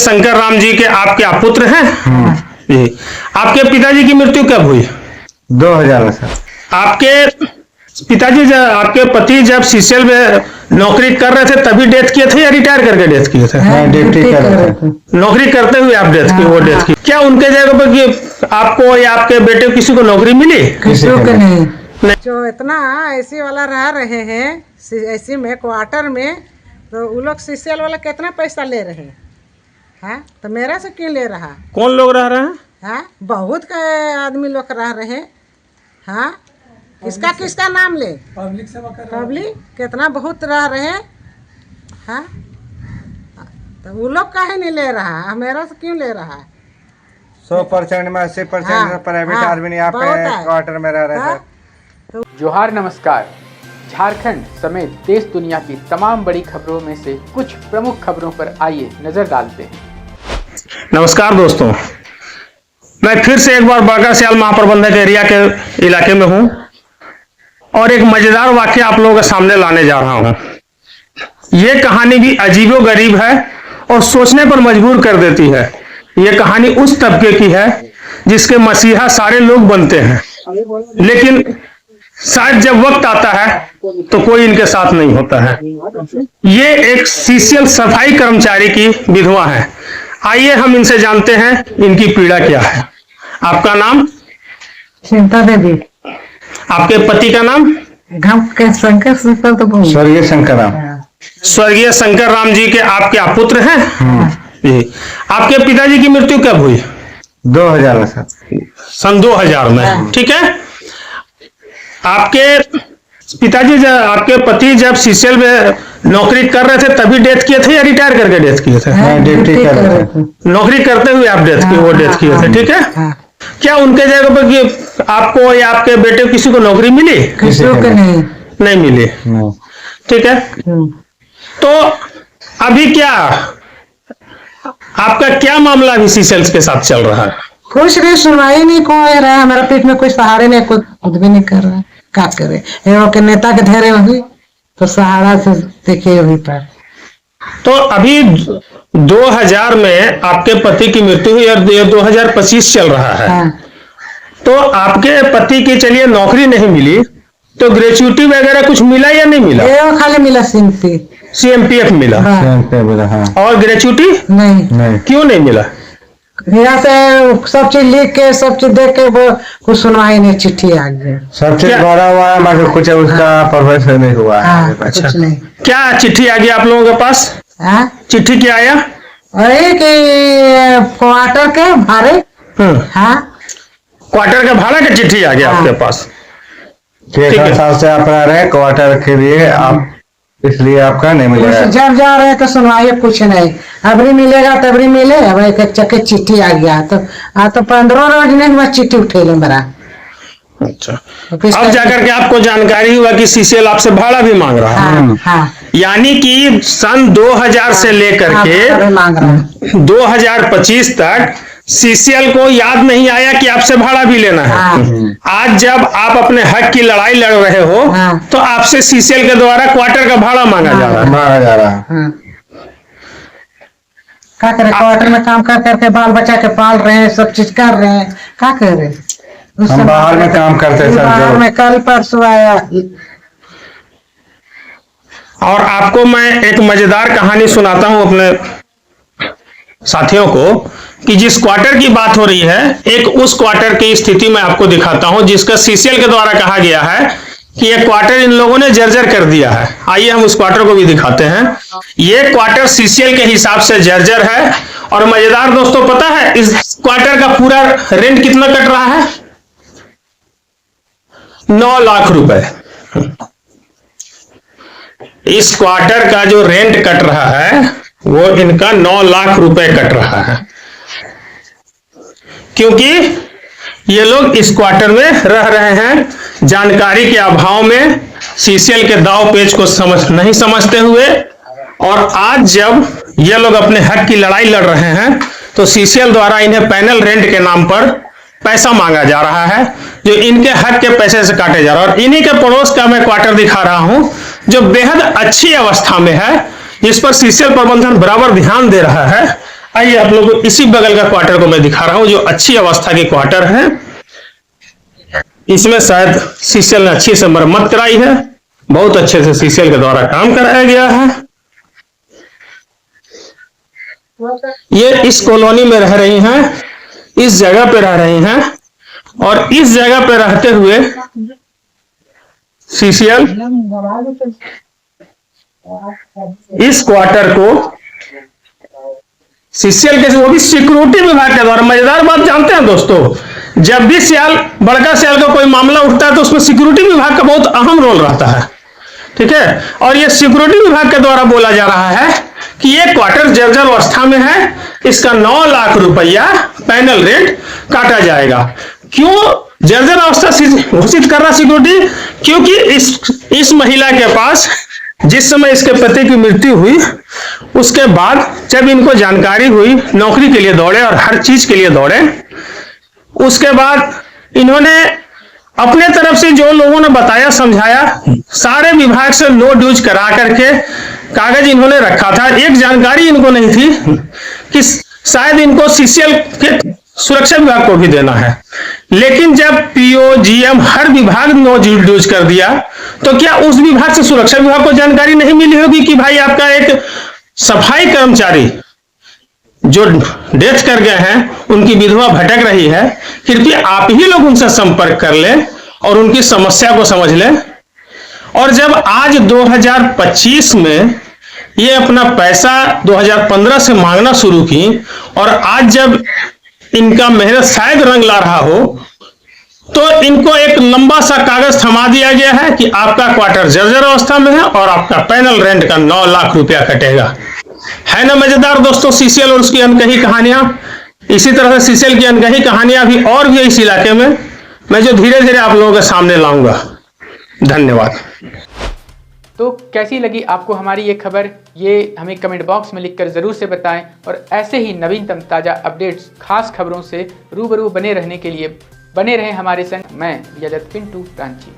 शंकर राम जी के आप क्या पुत्र हैं? जी। आपके पिताजी की मृत्यु कब हुई? 2000 में सर। आपके पिताजी आपके पति जब सीसीएल में नौकरी कर रहे थे तभी डेथ किए थे या रिटायर करके डेथ किए थे? ड्यूटी कर रहे थे। नौकरी करते हुए आप डेथ की, वो डेथ की। क्या उनके जगह पर कि आपको या आपके बेटे को किसी को नौकरी मिली? किसी को नहीं। जो इतना एसी वाला रह रहे हैं एसी में क्वार्टर में, तो वो लोग सीसीएल वाला कितना पैसा ले रहे हैं? हाँ, तो मेरा से क्यों ले रहा? कौन लोग रह रहे हैं? हाँ, बहुत के आदमी लोग रह रहे हैं। हाँ, किसका किसका नाम ले? पब्लिक सेवा कर रहे हैं। पब्लिक कितना बहुत रह रहे हैं। हाँ, तो वो लोग काहे नहीं ले रहा? मेरा से क्यों ले रहा है? 100% में 80% प्राइवेट आदमी यहाँ पे क्वार्टर में रह रहे थे। जोहार, नमस्कार। झारखंड समेत देश दुनिया की तमाम बड़ी खबरों में से कुछ प्रमुख खबरों पर आइए नजर डालते हैं। नमस्कार दोस्तों, मैं फिर से एक बार बड़का सियाल महाप्रबंधक एरिया के इलाके में हूं और एक मजेदार वाक्य आप लोगों के सामने लाने जा रहा हूं। यह कहानी भी अजीबो गरीब है और सोचने पर मजबूर कर देती है। यह कहानी उस तबके की है जिसके मसीहा सारे लोग बनते हैं, लेकिन शायद जब वक्त आता है तो कोई इनके साथ नहीं होता है। ये एक सीसीएल सफाई कर्मचारी की विधवा है। आइए हम इनसे जानते हैं इनकी पीड़ा क्या है। आपका नाम? चिंता देवी। आपके पति का नाम? शंकर स्वर्गीय शंकर राम। स्वर्गीय शंकर राम जी के आप क्या पुत्र हैं? जी। आपके पिताजी की मृत्यु कब हुई? 2000 में सर। सन 2000 में, ठीक है। आपके पिताजी आपके पति जब सीसीएल में नौकरी कर रहे थे तभी डेथ किए थे या रिटायर करके डेथ किए थे? ड्यूटी कर रहे थे। नौकरी करते हुए आप डेथ की, वो डेथ किए थे, ठीक है। क्या उनके जगह पर कि आपको या आपके बेटे को किसी को नौकरी मिली? किसी को नहीं मिली, ठीक है। तो अभी क्या आपका क्या मामला अभी सीसीएल के साथ चल रहा है? कुछ भी सुनवाई नहीं कोई रहा है। हमारा पेट में कोई सहारे नहीं, कोई खुद भी नहीं कर रहा है। क्या करे? के नेता के धैर्य होगी तो सहारा से देखे हुई पर। तो अभी 2000 में आपके पति की मृत्यु हुई और 2025 चल रहा है। हाँ। तो आपके पति की चलिए नौकरी नहीं मिली तो ग्रेच्युटी वगैरह कुछ मिला या नहीं मिला? ये खाली मिला सीएमपीएफ मिला। हाँ। और ग्रेच्युटी नहीं। क्यों नहीं मिला? यहाँ से सब चीज लिख के सब चीज देख के वो कुछ सुनवाई नहीं, चिट्ठी आ गई। सब चीज भरा हुआ है, बाकी कुछ उसका प्रोसेस नहीं हुआ है। हाँ, अच्छा, कुछ नहीं। क्या चिट्ठी आ गई आप लोगों के पास? हाँ? चिट्ठी क्या आया? अरे कि क्वार्टर के भाड़े। हाँ, क्वार्टर का भाड़ा का चिट्ठी आ गया आपके पास? 6 साल से आप रह रहे क्वार्टर के लिए, आप इसलिए आपका नहीं मिलेगा। जब जा रहे तो सुनवाई कुछ नहीं। अबरी मिलेगा तबरी मिले। अब एक चक्के चिट्ठी आ गया तो 15 रोज नहीं हुआ चिट्ठी उठेले बड़ा। अच्छा, अब जाकर के आपको जानकारी हुआ कि सीसीएल आपसे भाड़ा भी मांग रहा है। हाँ। यानी कि सन 2000 से लेकर के मांग रहा है 2025 तक सीसीएल को याद नहीं आया कि आपसे भाड़ा भी लेना है। आज जब आप अपने हक की लड़ाई लड़ रहे हो तो आपसे सीसीएल के द्वारा क्वार्टर का भाड़ा मांगा जा रहा है। क्या करे? क्वार्टर में काम कर करके बाल बच्चा के पाल रहे हैं, सब चीज कर रहे हैं। क्या करे? हम बाहर में काम करते हैं सर। बाहर में कल परसों आया। और आपको मैं एक मजेदार कहानी सुनाता हूं अपने साथियों को कि जिस क्वार्टर की बात हो रही है, एक उस क्वार्टर की स्थिति में आपको दिखाता हूं जिसका सीसीएल के द्वारा कहा गया है कि यह क्वार्टर इन लोगों ने जर्जर कर दिया है। आइए हम उस क्वार्टर को भी दिखाते हैं। यह क्वार्टर सीसीएल के हिसाब से जर्जर है। और मजेदार दोस्तों, पता है इस क्वार्टर का पूरा रेंट कितना कट रहा है? 9 लाख रुपए। इस क्वार्टर का जो रेंट कट रहा है वो इनका 9 लाख रुपए कट रहा है, क्योंकि ये लोग इस क्वार्टर में रह रहे हैं जानकारी के अभाव में, सीसीएल के दाव पेच को नहीं समझते हुए। और आज जब ये लोग अपने हक की लड़ाई लड़ रहे हैं तो सीसीएल द्वारा इन्हें पैनल रेंट के नाम पर पैसा मांगा जा रहा है, जो इनके हक के पैसे से काटे जा रहा है। और इन्हीं के पड़ोस का मैं क्वार्टर दिखा रहा हूं जो बेहद अच्छी अवस्था में है, जिस पर सीसीएल प्रबंधन बराबर ध्यान दे रहा है। आइए आप लोगों को इसी बगल का क्वार्टर को मैं दिखा रहा हूं, जो अच्छी अवस्था के क्वार्टर है। इसमें शायद सीसीएल ने अच्छी से मरम्मत कराई है, बहुत अच्छे से सीसीएल के द्वारा काम कराया गया है। ये इस कॉलोनी में रह रही हैं, इस जगह पे रह रही हैं, और इस जगह पे रहते हुए सीसीएल इस क्वार्टर को सीसीएल के, वो भी सिक्योरिटी विभाग के द्वारा। मजेदार बात जानते हैं दोस्तों, जब भी सियाल बड़का सियाल का कोई मामला उठता है तो उसमें सिक्योरिटी विभाग का बहुत अहम रोल रहता है, ठीक है। और ये सिक्योरिटी विभाग के द्वारा बोला जा रहा है कि ये क्वार्टर जर्जर अवस्था में है, इसका 9 लाख रुपया पैनल रेंट काटा जाएगा। क्यों जर्जर अवस्था घोषित कर रहा सिक्योरिटी? क्योंकि इस महिला के पास जिस समय इसके पति की मृत्यु हुई, उसके बाद जब इनको जानकारी हुई, नौकरी के लिए दौड़े और हर चीज के लिए दौड़े, उसके बाद इन्होंने अपने तरफ से जो लोगों ने बताया समझाया, सारे विभाग से नो ड्यूज करा करके कागज इन्होंने रखा था। एक जानकारी इनको नहीं थी कि शायद इनको सीसीएल के सुरक्षा विभाग को भी देना है, लेकिन जब पीओ जीएम हर विभाग नो ड्यूज कर दिया, तो क्या उस विभाग से सुरक्षा विभाग को जानकारी नहीं मिली होगी कि भाई आपका एक सफाई कर्मचारी जो डेथ कर गए हैं, उनकी विधवा भटक रही है, कृपया आप ही लोग उनसे संपर्क कर लें और उनकी समस्या को समझ लें। और जब आज 2025 में ये अपना पैसा 2015 से मांगना शुरू की, और आज जब इनका मेहनत शायद रंग ला रहा हो, तो इनको एक लंबा सा कागज थमा दिया गया है कि आपका क्वार्टर जर्जर अवस्था में है और आपका पैनल रेंट का 9 लाख रुपया कटेगा। है ना मजेदार दोस्तों सीसीएल और उसकी अनकही कहानियां। इसी तरह से सीसीएल की अनकही कहानियां भी और भी इस इलाके में मैं जो धीरे धीरे आप लोगों के सामने लाऊंगा। धन्यवाद। तो कैसी लगी आपको हमारी ये खबर, ये हमें कमेंट बॉक्स में लिखकर ज़रूर से बताएं, और ऐसे ही नवीनतम ताज़ा अपडेट्स, खास खबरों से रूबरू बने रहने के लिए बने रहें हमारे संग। मैं रियाजत पिंटू रांची।